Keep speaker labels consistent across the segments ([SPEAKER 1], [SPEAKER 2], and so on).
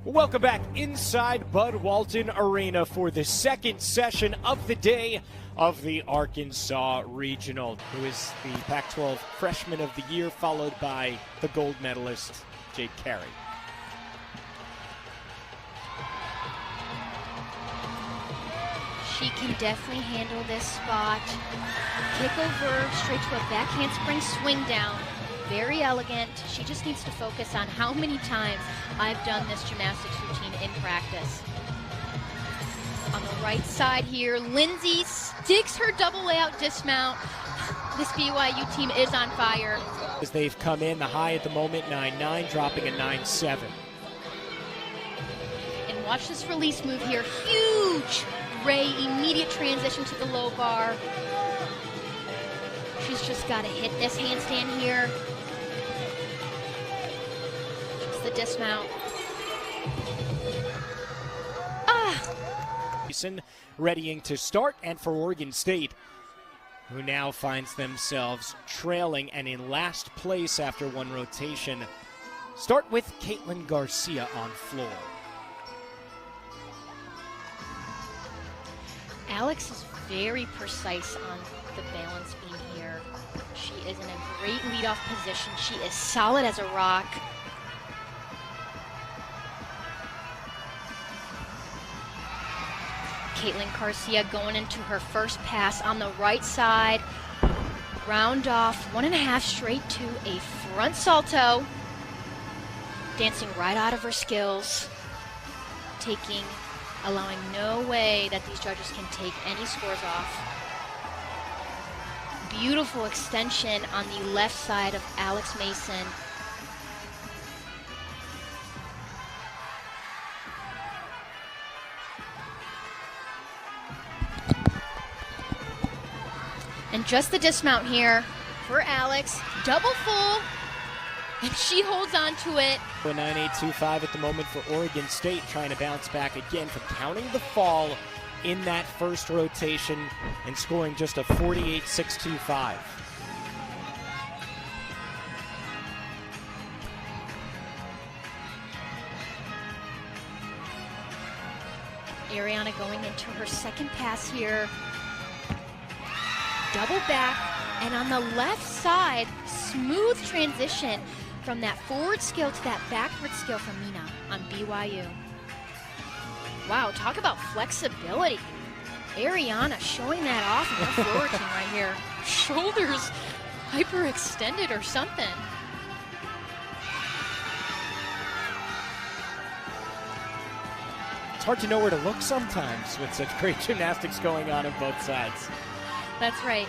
[SPEAKER 1] Welcome back inside Bud Walton Arena for the second session of the day of the Arkansas Regional, who is the Pac-12 Freshman of the Year, followed by the gold medalist, Jade Carey.
[SPEAKER 2] She can definitely handle this spot. Kick over straight to a back handspring swing down. Very elegant. She just needs to focus on how many times I've done this gymnastics routine in practice. On the right side here, Lindsay sticks her double layout dismount. This BYU team is on fire.
[SPEAKER 1] As they've come in, the high at the moment, 9-9, dropping a 9-7.
[SPEAKER 2] And watch this release move here. Huge Ray, immediate transition to the low bar. She's just got to hit this handstand here. Just the dismount.
[SPEAKER 1] Readying to start, and for Oregon State, who now finds themselves trailing and in last place after one rotation. Start with Caitlin Garcia on floor.
[SPEAKER 2] Alex is very precise on the balance beam here. She is in a great leadoff position. She is solid as a rock. Caitlin Garcia going into her first pass on the right side. Round off, 1.5 straight to a front salto. Dancing right out of her skills. Allowing no way that these judges can take any scores off. Beautiful extension on the left side of Alex Mason. And just the dismount here for Alex. Double full, and she holds on to it.
[SPEAKER 1] A 9.825 at the moment for Oregon State, trying to bounce back again from counting the fall in that first rotation and scoring just a 48.625.
[SPEAKER 2] Ariana going into her second pass here. Double back, and on the left side, smooth transition from that forward skill to that backward skill from Mina on BYU. Wow, talk about flexibility. Ariana showing that off in her floor routine right here. Shoulders hyperextended or something.
[SPEAKER 1] It's hard to know where to look sometimes with such great gymnastics going on both sides.
[SPEAKER 2] That's right.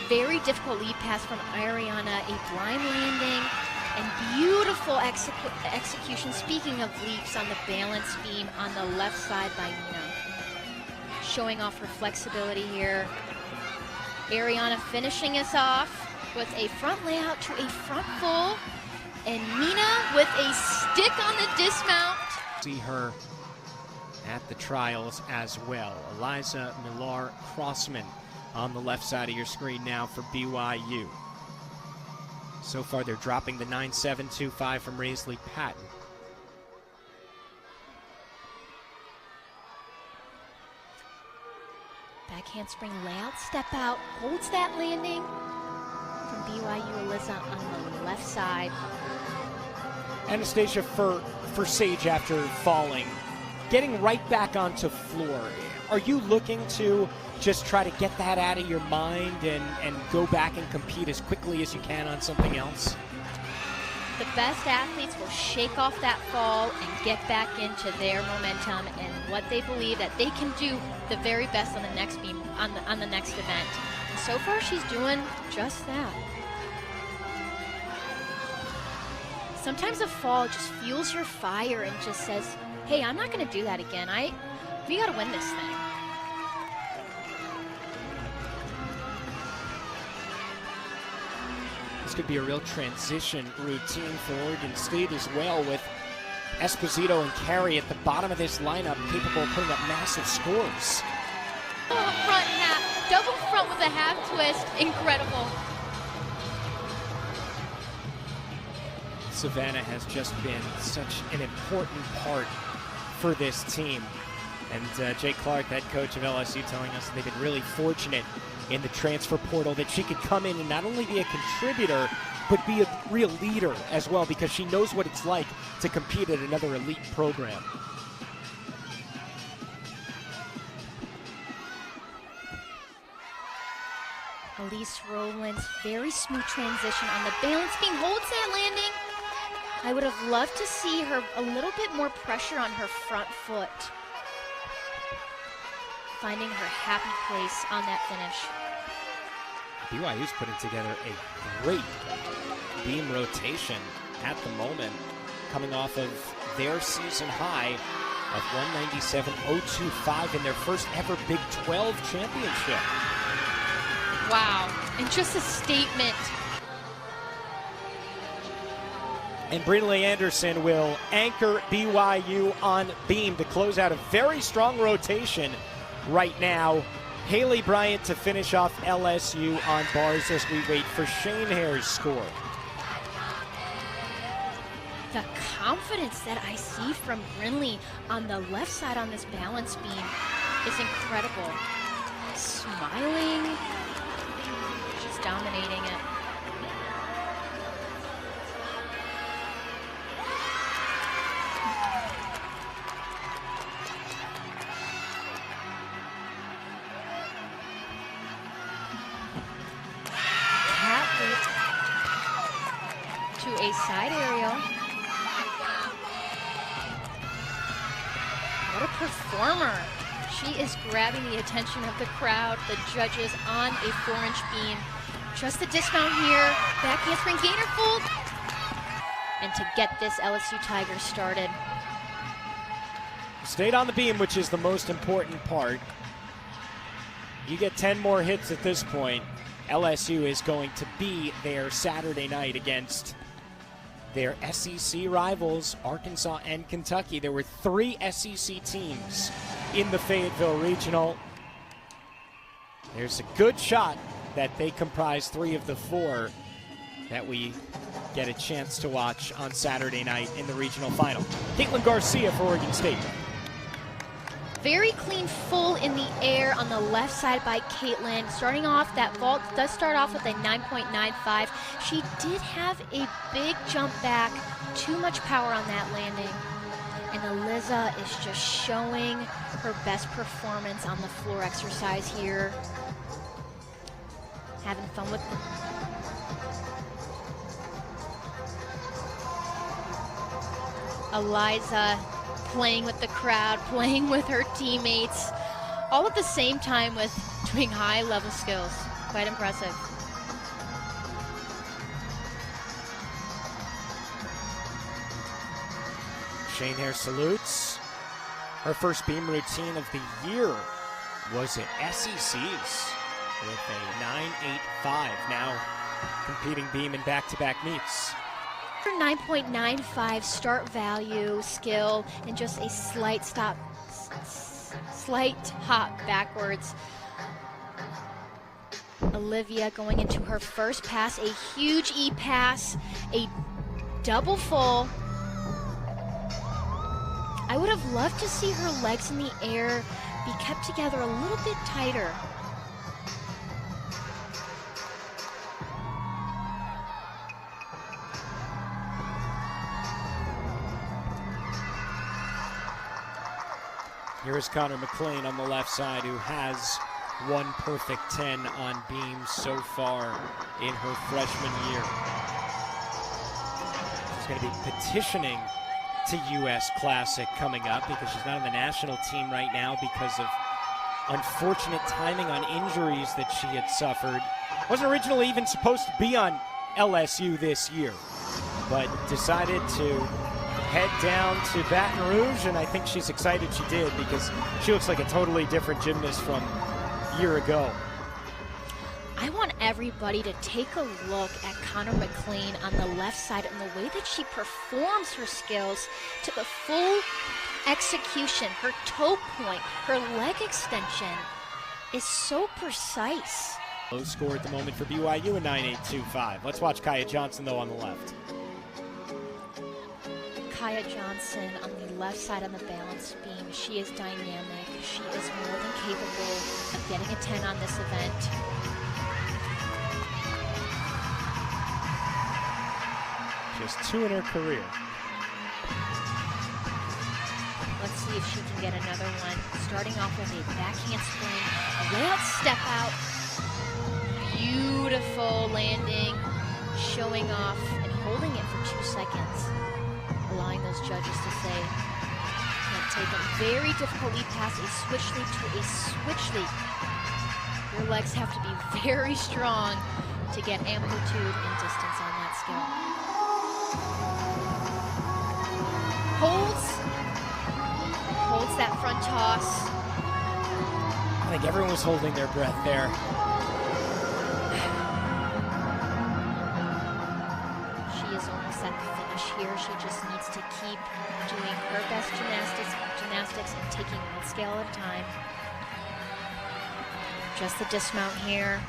[SPEAKER 2] Very difficult lead pass from Ariana, a blind landing, and beautiful execution, speaking of leaps, on the balance beam on the left side by Mina. Showing off her flexibility here. Ariana finishing us off with a front layout to a front full, and Mina with a stick on the dismount.
[SPEAKER 1] See her at the trials as well. Eliza Millar-Crossman on the left side of your screen now for BYU. So far, they're dropping the 9.725 from Raisley Patton.
[SPEAKER 2] Back handspring layout, step out, holds that landing from BYU. Eliza on the left side.
[SPEAKER 1] Anastasia, for Sage after falling, getting right back onto floor. Are you looking to just try to get that out of your mind and go back and compete as quickly as you can on something else?
[SPEAKER 2] The best athletes will shake off that fall and get back into their momentum and what they believe that they can do the very best on the next beam, on the next event. And so far, she's doing just that. Sometimes a fall just fuels your fire and just says, hey, I'm not going to do that again. We got to win this thing.
[SPEAKER 1] This could be a real transition routine for Oregon State as well, with Esposito and Carey at the bottom of this lineup, capable of putting up massive scores.
[SPEAKER 2] Oh, front half, double front with a half twist, incredible.
[SPEAKER 1] Savannah has just been such an important part for this team. And Jay Clark, head coach of LSU, telling us they've been really fortunate in the transfer portal that she could come in and not only be a contributor, but be a real leader as well, because she knows what it's like to compete at another elite program.
[SPEAKER 2] Elise Rowland's very smooth transition on the balance beam holds that landing. I would have loved to see her a little bit more pressure on her front foot. Finding her happy place on that finish.
[SPEAKER 1] BYU's putting together a great beam rotation at the moment, coming off of their season high of 197.025 in their first ever Big 12 championship.
[SPEAKER 2] Wow, and just a statement.
[SPEAKER 1] And Brinley Anderson will anchor BYU on beam to close out a very strong rotation right now. Haley Bryant to finish off LSU on bars as we wait for Shane Hare's score.
[SPEAKER 2] The confidence that I see from Brinley on the left side on this balance beam is incredible. Smiling, she's dominating it. To a side aerial. What a performer. She is grabbing the attention of the crowd, the judges on a 4-inch beam. Just the dismount here, back handspring gainer fold. And to get this LSU Tigers started.
[SPEAKER 1] Stayed on the beam, which is the most important part. You get 10 more hits at this point. LSU is going to be there Saturday night against their SEC rivals, Arkansas and Kentucky. There were 3 SEC teams in the Fayetteville Regional. There's a good shot that they comprise 3 of the 4 that we get a chance to watch on Saturday night in the regional final. Caitlin Garcia for Oregon State.
[SPEAKER 2] Very clean full in the air on the left side by Caitlin. Starting off, that vault does start off with a 9.95. She did have a big jump back, too much power on that landing. And Eliza is just showing her best performance on the floor exercise here. Having fun with Eliza playing with the crowd, playing with her teammates, all at the same time with doing high-level skills. Quite impressive.
[SPEAKER 1] Shane Hare salutes. Her first beam routine of the year was at SEC's with a 9.85. Now competing beam in back-to-back meets.
[SPEAKER 2] 9.95 start value, skill, and just a slight hop backwards. Olivia going into her first pass, a huge E-pass, a double full. I would have loved to see her legs in the air be kept together a little bit tighter.
[SPEAKER 1] Here's Connor McLean on the left side, who has one perfect 10 on beams so far in her freshman year. She's going to be petitioning to U.S. Classic coming up because she's not on the national team right now because of unfortunate timing on injuries that she had suffered. Wasn't originally even supposed to be on LSU this year, but decided to head down to Baton Rouge, and I think she's excited she did because she looks like a totally different gymnast from a year ago.
[SPEAKER 2] I want everybody to take a look at Connor McLean on the left side and the way that she performs her skills to the full execution. Her toe point, her leg extension is so precise.
[SPEAKER 1] Low score at the moment for BYU, a 9.825. Let's watch Kaya Johnson, though, on the left.
[SPEAKER 2] Kaya Johnson on the left side on the balance beam. She is dynamic. She is more than capable of getting a 10 on this event.
[SPEAKER 1] Just 2 in her career.
[SPEAKER 2] Let's see if she can get another one. Starting off with a backhand spring, a way out step out. Beautiful landing, showing off and holding it for 2 seconds, allowing those judges to say, can't take a very difficult leap pass, a switch leap to a switch leap. Your legs have to be very strong to get amplitude and distance on that skill. Holds that front toss.
[SPEAKER 1] I think everyone was holding their breath there.
[SPEAKER 2] She is almost at the finish here. She just needs to keep doing her best gymnastics and taking one scale at a time. Just the dismount here.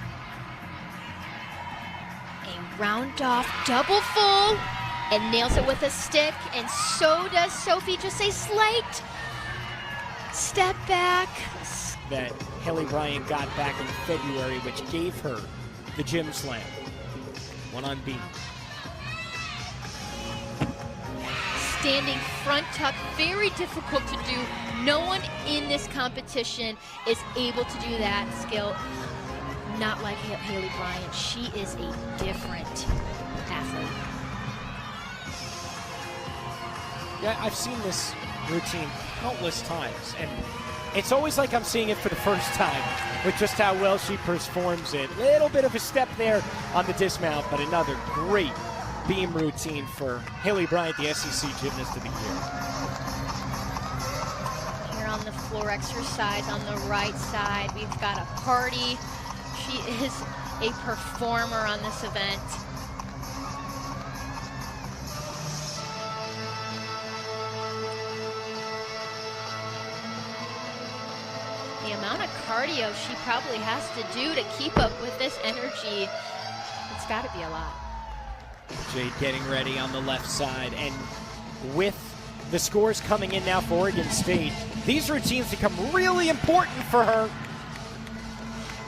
[SPEAKER 2] A round off double full and nails it with a stick, and so does Sophie. Just a slight step back.
[SPEAKER 1] That Haley Bryant got back in February, which gave her the gym slam. One on beam.
[SPEAKER 2] Standing front tuck, very difficult to do. No one in this competition is able to do that skill. Not like Haley Bryant. She is a different athlete.
[SPEAKER 1] Yeah, I've seen this routine countless times, and it's always like I'm seeing it for the first time with just how well she performs it. Little bit of a step there on the dismount, but another great beam routine for Haley Bryant, the SEC Gymnast of the Year.
[SPEAKER 2] Here on the floor exercise on the right side, we've got a party. She is a performer on this event. The amount of cardio she probably has to do to keep up with this energy, it's got to be a lot.
[SPEAKER 1] Jade getting ready on the left side, and with the scores coming in now for Oregon State, these routines become really important for her.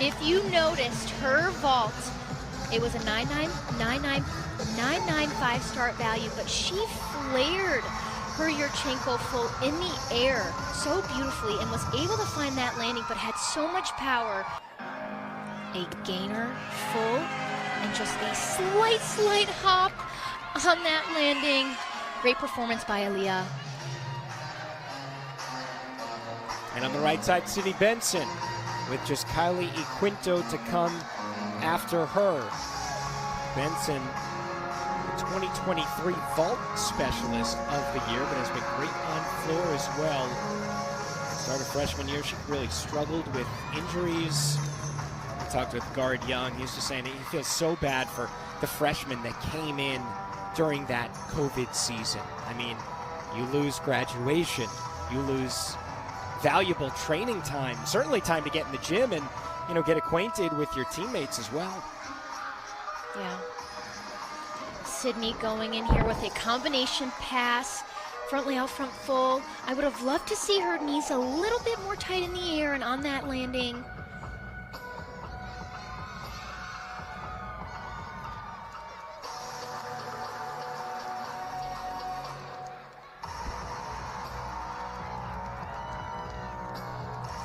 [SPEAKER 2] If you noticed her vault, it was a 9.95 start value, but she flared her Yurchenko full in the air so beautifully and was able to find that landing, but had so much power. A gainer full and just a slight hop on that landing. Great performance by Aaliyah.
[SPEAKER 1] And on the right side, Sydney Benson with just Kylie Equinto to come after her. Benson, the 2023 vault specialist of the year, but has been great on floor as well. Started freshman year, she really struggled with injuries. I talked with guard Young. He's just saying he feels so bad for the freshmen that came in during that COVID season. I mean, you lose graduation, you lose valuable training time, certainly time to get in the gym and, you know, get acquainted with your teammates as well.
[SPEAKER 2] Yeah. Sydney going in here with a combination pass, front layout, front full. I would have loved to see her knees a little bit more tight in the air and on that landing.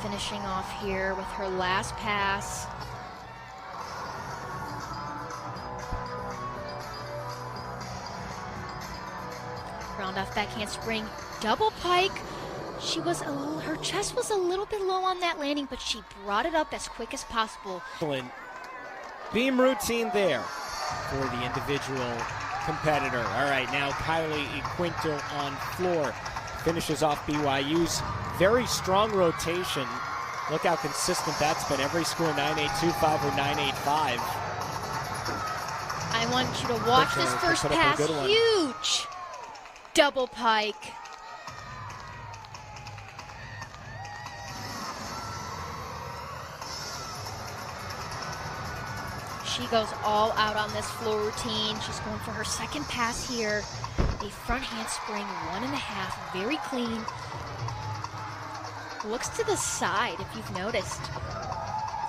[SPEAKER 2] Finishing off here with her last pass. Round off backhand spring, double pike. Her chest was a little bit low on that landing, but she brought it up as quick as possible.
[SPEAKER 1] Beam routine there for the individual competitor. All right, now Kylie Equinto on floor. Finishes off BYU's very strong rotation. Look how consistent that's been. Every score 9.825 or 9.85.
[SPEAKER 2] I want you to watch this first pass. Huge double pike. She goes all out on this floor routine. She's going for her second pass here. A a front handspring, 1.5, very clean. Looks to the side, if you've noticed.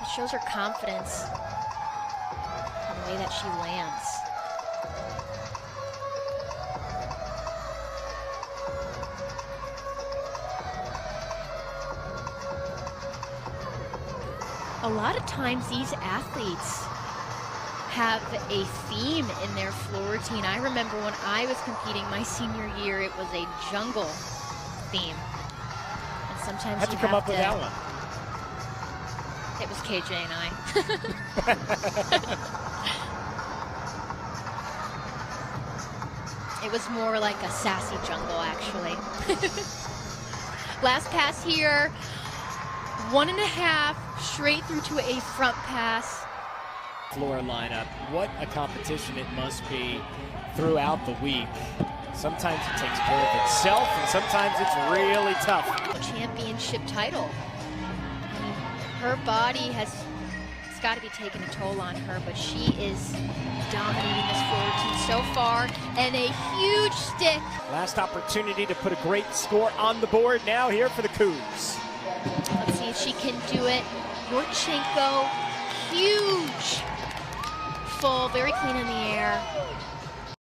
[SPEAKER 2] It shows her confidence in the way that she lands. A lot of times these athletes have a theme in their floor routine. I remember when I was competing my senior year, it was a jungle theme. And sometimes
[SPEAKER 1] how'd you come up with that one?
[SPEAKER 2] It was KJ and I. It was more like a sassy jungle, actually. Last pass here, 1.5, straight through to a front pass.
[SPEAKER 1] Floor lineup. What a competition it must be throughout the week. Sometimes it takes care of itself, and sometimes it's really tough.
[SPEAKER 2] Championship title. I mean, her body it's got to be taking a toll on her, but she is dominating this floor routine so far, and a huge stick.
[SPEAKER 1] Last opportunity to put a great score on the board now here for the Cougs.
[SPEAKER 2] Let's see if she can do it. Yurchenko, huge. Full, very clean in the air.